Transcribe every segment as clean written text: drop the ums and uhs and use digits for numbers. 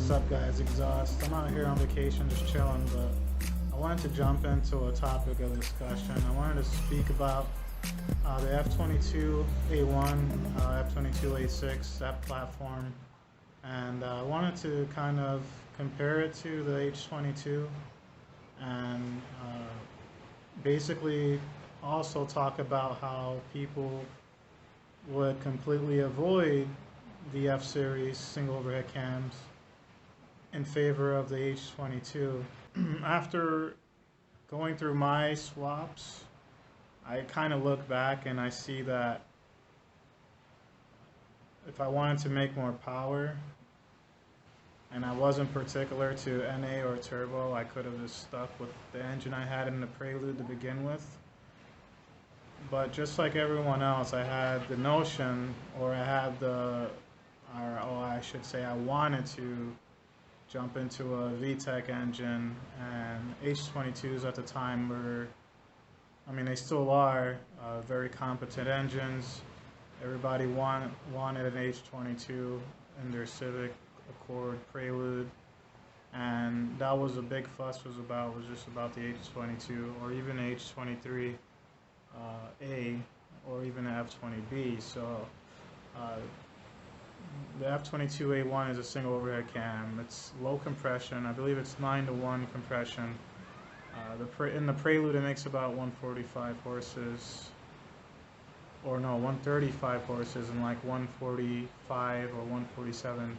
What's up, guys? Exhaust. I'm out here on vacation just chilling, but I wanted to jump into a topic of discussion. I wanted to speak about the F22a1, F22a6, that platform, and I wanted to kind of compare it to the H22 and basically also talk about how people would completely avoid the F series single overhead cams in favor of the H22. After going through my swaps, I kind of look back and I see that if I wanted to make more power and I wasn't particular to NA or turbo, I could have just stuck with the engine I had in the Prelude to begin with. But just like everyone else, I had the notion, or I had the, or I should say I wanted to jump into a VTEC engine, and H22s at the time were, I mean, they still are very competent engines. Everybody wanted an H22 in their Civic, Accord, Prelude, and that was a big fuss was just about the H22 or even H23A or even the F20B. So the F22A1 is a single overhead cam. It's low compression. I believe it's 9-to-1 compression. In the Prelude, it makes about 145 horses, or no, 135 horses and like 145 or 147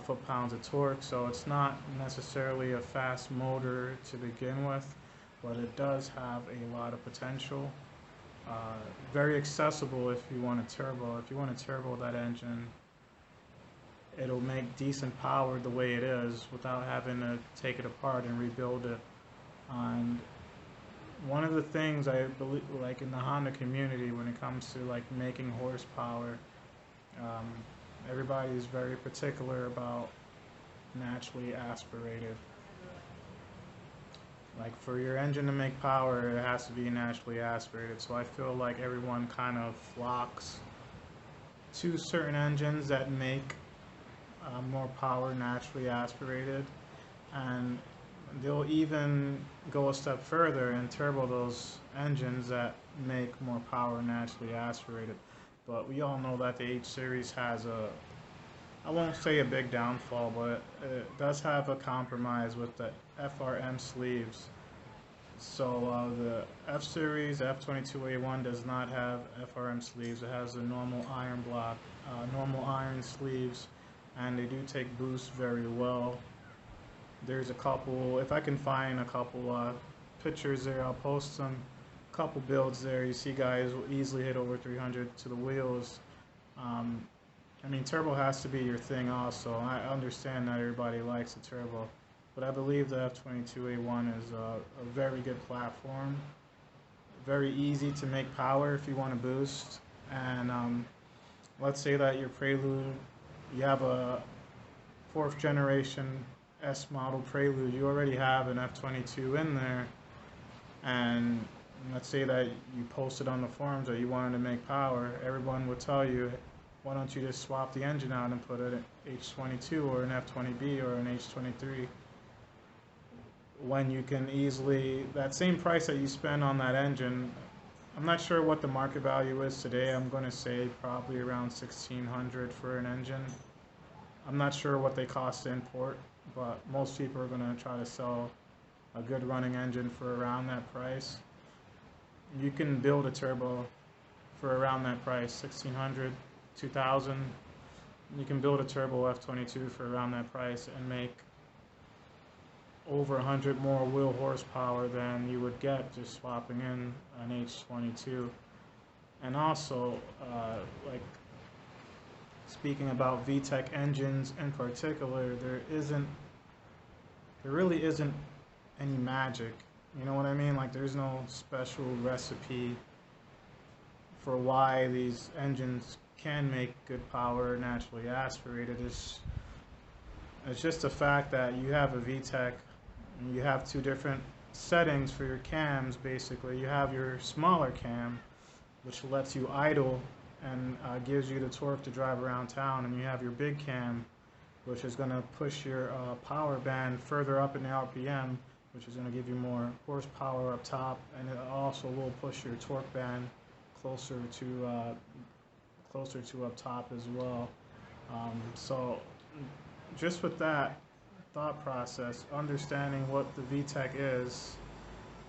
foot-pounds of torque. So it's not necessarily a fast motor to begin with, but it does have a lot of potential. Very accessible if you want a turbo. If you want to turbo that engine, it'll make decent power the way it is without having to take it apart and rebuild it. And one of the things I believe, like in the Honda community, when it comes to like making horsepower, everybody is very particular about naturally aspirated. Like for your engine to make power, it has to be naturally aspirated. So I feel like everyone kind of flocks to certain engines that make more power naturally aspirated, and they'll even go a step further and turbo those engines that make more power naturally aspirated. But we all know that the H series has a, I won't say a big downfall, but it does have a compromise with the FRM sleeves. So the F series, F22A1 does not have FRM sleeves. It has a normal iron block, normal iron sleeves, and they do take boost very well. There's a couple, if I can find a couple pictures there, I'll post some couple builds there. You see guys will easily hit over 300 to the wheels. I mean, turbo has to be your thing also. I understand not everybody likes a turbo, but I believe the F22A1 is a very good platform. Very easy to make power if you want to boost. And let's say that your Prelude, you have a 4th generation S model Prelude, you already have an F22 in there, and let's say that you posted on the forums that you wanted to make power, everyone would tell you, why don't you just swap the engine out and put an H22 or an F20B or an H23, when you can easily, that same price that you spend on that engine, I'm not sure what the market value is today. I'm going to say probably around $1,600 for an engine. I'm not sure what they cost to import, but most people are going to try to sell a good running engine for around that price. You can build a turbo for around that price, $1,600, $2,000. You can build a turbo F22 for around that price and make over 100 more wheel horsepower than you would get just swapping in an H22. And also, like speaking about VTEC engines in particular, there really isn't any magic. You know what I mean? Like there's no special recipe for why these engines can make good power naturally aspirated. It's just the fact that you have a VTEC and you have two different settings for your cams. Basically, you have your smaller cam, which lets you idle and gives you the torque to drive around town, and you have your big cam, which is going to push your power band further up in the RPM, which is going to give you more horsepower up top, and it also will push your torque band closer to up top as well. So just with that thought process, understanding what the VTEC is,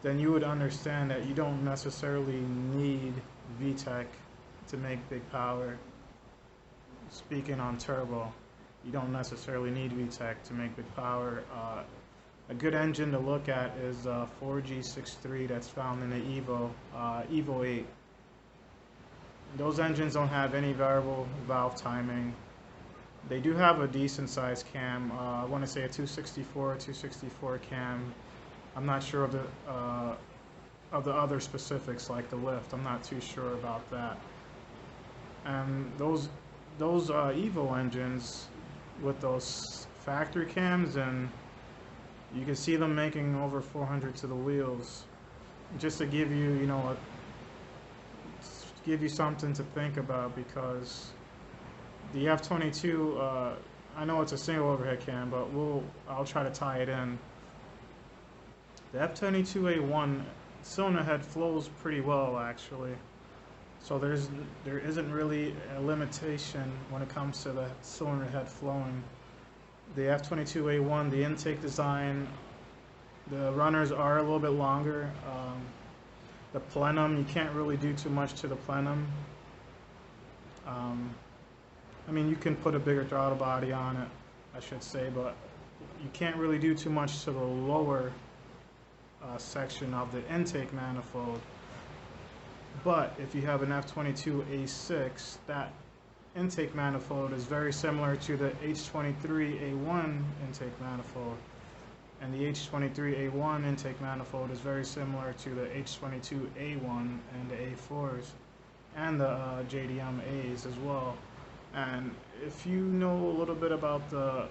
then you would understand that you don't necessarily need VTEC to make big power. Speaking on turbo, you don't necessarily need VTEC to make big power. A good engine to look at is 4G63 that's found in the Evo 8. Those engines don't have any variable valve timing. They do have a decent sized cam. I want to say a 264 cam. I'm not sure of the other specifics like the lift. I'm not too sure about that. And those Evo engines with those factory cams, and you can see them making over 400 to the wheels. Just to give you, give you something to think about, because the F22, I know it's a single overhead cam, but I'll try to tie it in. The F22a1 cylinder head flows pretty well actually, so there isn't really a limitation when it comes to the cylinder head flowing. The F22a1, the intake design, the runners are a little bit longer. The plenum, you can't really do too much to the plenum. I mean, you can put a bigger throttle body on it, I should say, but you can't really do too much to the lower section of the intake manifold. But if you have an F22a6, that intake manifold is very similar to the H23a1 intake manifold, and the H23a1 intake manifold is very similar to the H22a1 and the A4s and the JDM-As as well. And if you know a little bit about the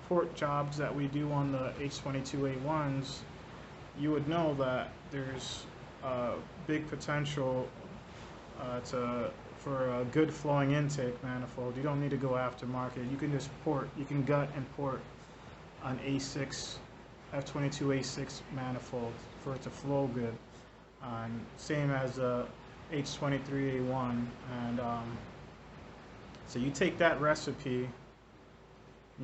port jobs that we do on the H22a1s, you would know that there's big potential for a good flowing intake manifold. You don't need to go aftermarket. You can just you can gut and port an A6, F22A6 manifold for it to flow good. Same as a H23A1. And so you take that recipe,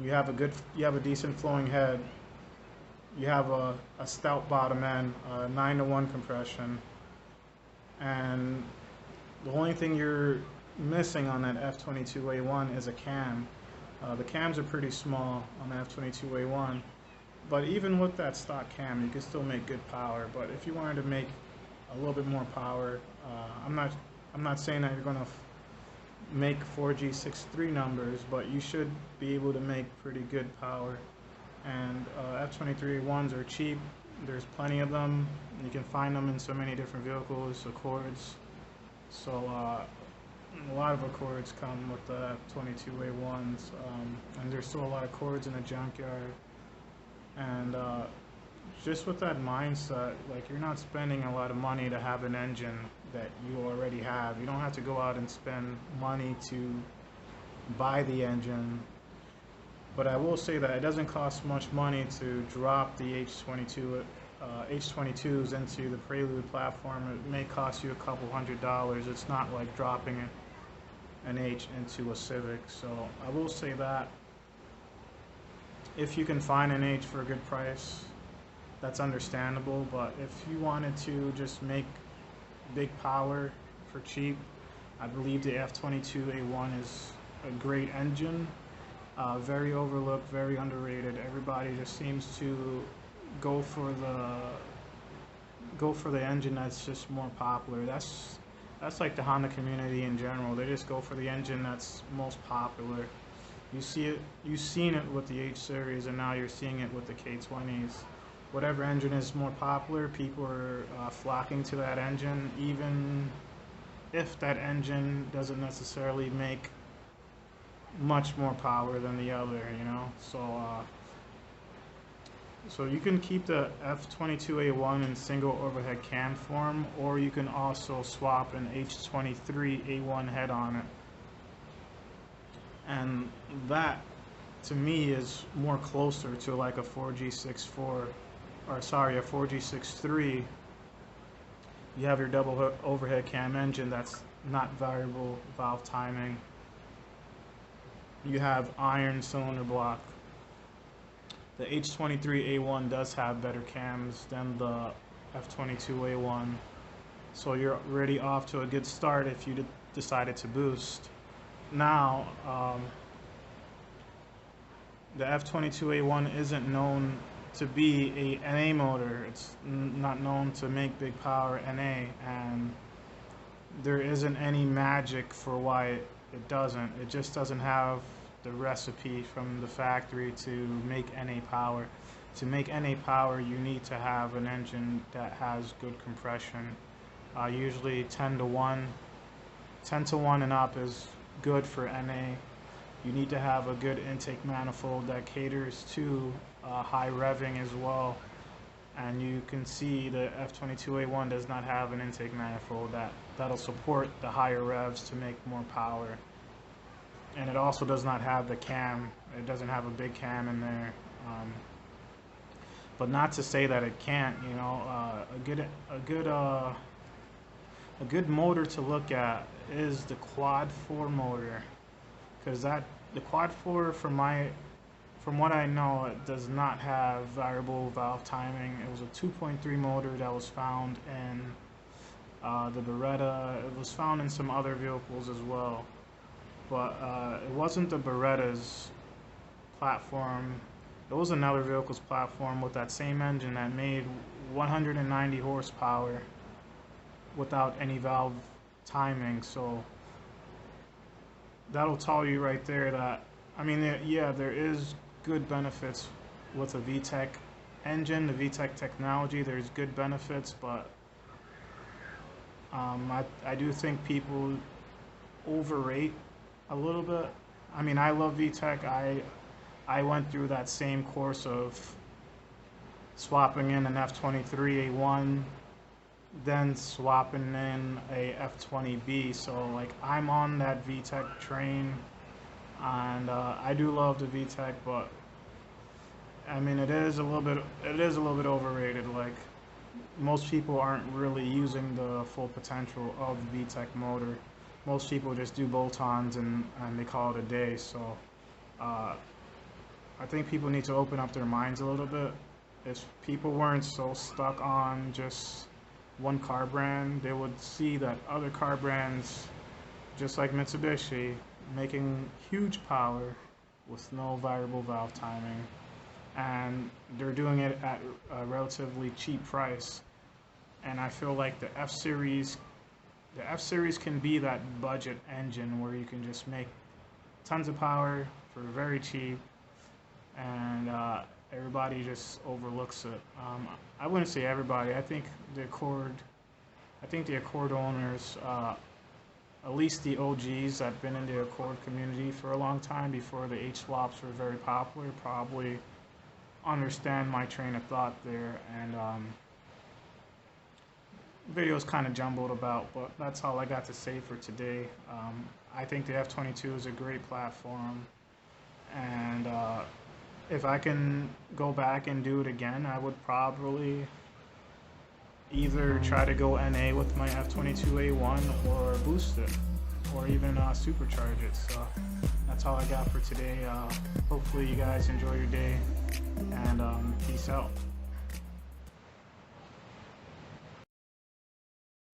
you have a decent flowing head, you have a stout bottom end, 9-to-1 compression, and the only thing you're missing on that F22A1 is a cam. The cams are pretty small on the F22A1, but even with that stock cam, you can still make good power. But if you wanted to make a little bit more power, I'm not saying that you're going to make 4G63 numbers, but you should be able to make pretty good power. And F23A1s are cheap. There's plenty of them. You can find them in so many different vehicles, Accords. So a lot of Accords come with the F22A1s, and there's still a lot of Accords in the junkyard. And just with that mindset, like, you're not spending a lot of money to have an engine that you already have. You don't have to go out and spend money to buy the engine. But I will say that it doesn't cost much money to drop the H22s into the Prelude platform. It may cost you a couple $100. It's not like dropping an H into a Civic. So I will say that if you can find an H for a good price, that's understandable. But if you wanted to just make big power for cheap, I believe the F22A1 is a great engine. Very overlooked, very underrated. Everybody just seems to go for the engine that's just more popular. That's like the Honda community in general. They just go for the engine that's most popular. You see it, you've seen it with the H series, and now you're seeing it with the K20s. Whatever engine is more popular, people are flocking to that engine, even if that engine doesn't necessarily make much more power than the other, you know. So you can keep the F22A1 in single overhead cam form, or you can also swap an H23A1 head on it, and that to me is more closer to like a 4G64, or sorry, a 4G63. You have your double overhead cam engine that's not variable valve timing. You have iron cylinder block. The H23A1 does have better cams than the F22A1, so you're already off to a good start if you decided to boost. Now, the F22A1 isn't known to be a NA motor. It's not known to make big power NA, and there isn't any magic for why it doesn't. It just doesn't have the recipe from the factory to make NA power. To make NA power, you need to have an engine that has good compression. Usually 10 to 1 and up is good for NA. You need to have a good intake manifold that caters to high revving as well. And you can see the F22A1 does not have an intake manifold that'll support the higher revs to make more power. And it also does not have the cam. It doesn't have a big cam in there. But not to say that it can't. You know, a good motor to look at is the Quad 4 motor, because the Quad 4, from what I know, it does not have variable valve timing. It was a 2.3 motor that was found in the Beretta. It was found in some other vehicles as well, but it wasn't the Beretta's platform. It was another vehicle's platform with that same engine that made 190 horsepower without any valve timing. So that'll tell you right there that, I mean, yeah, there is good benefits with a VTEC engine, the VTEC technology. There's good benefits, but I do think people overrate a little bit. I mean, I love VTEC. I went through that same course of swapping in an F23A1, then swapping in a F20B. So like, I'm on that VTEC train, and I do love the VTEC, but I mean, it is a little bit overrated. Like, most people aren't really using the full potential of the VTEC motor. Most people just do bolt-ons and they call it a day. So I think people need to open up their minds a little bit. If people weren't so stuck on just one car brand, they would see that other car brands, just like Mitsubishi, making huge power with no variable valve timing, and they're doing it at a relatively cheap price. And I feel like the F-Series can be that budget engine where you can just make tons of power for very cheap, and everybody just overlooks it. I wouldn't say everybody. I think the Accord owners, at least the OGs that have been in the Accord community for a long time before the H-swaps were very popular, probably understand my train of thought there. And video's kind of jumbled about, but that's all I got to say for today. I think the F22 is a great platform, and if I can go back and do it again, I would probably either try to go NA with my F22A1 or boost it, or even supercharge it. So that's all I got for today. Hopefully you guys enjoy your day, and peace out.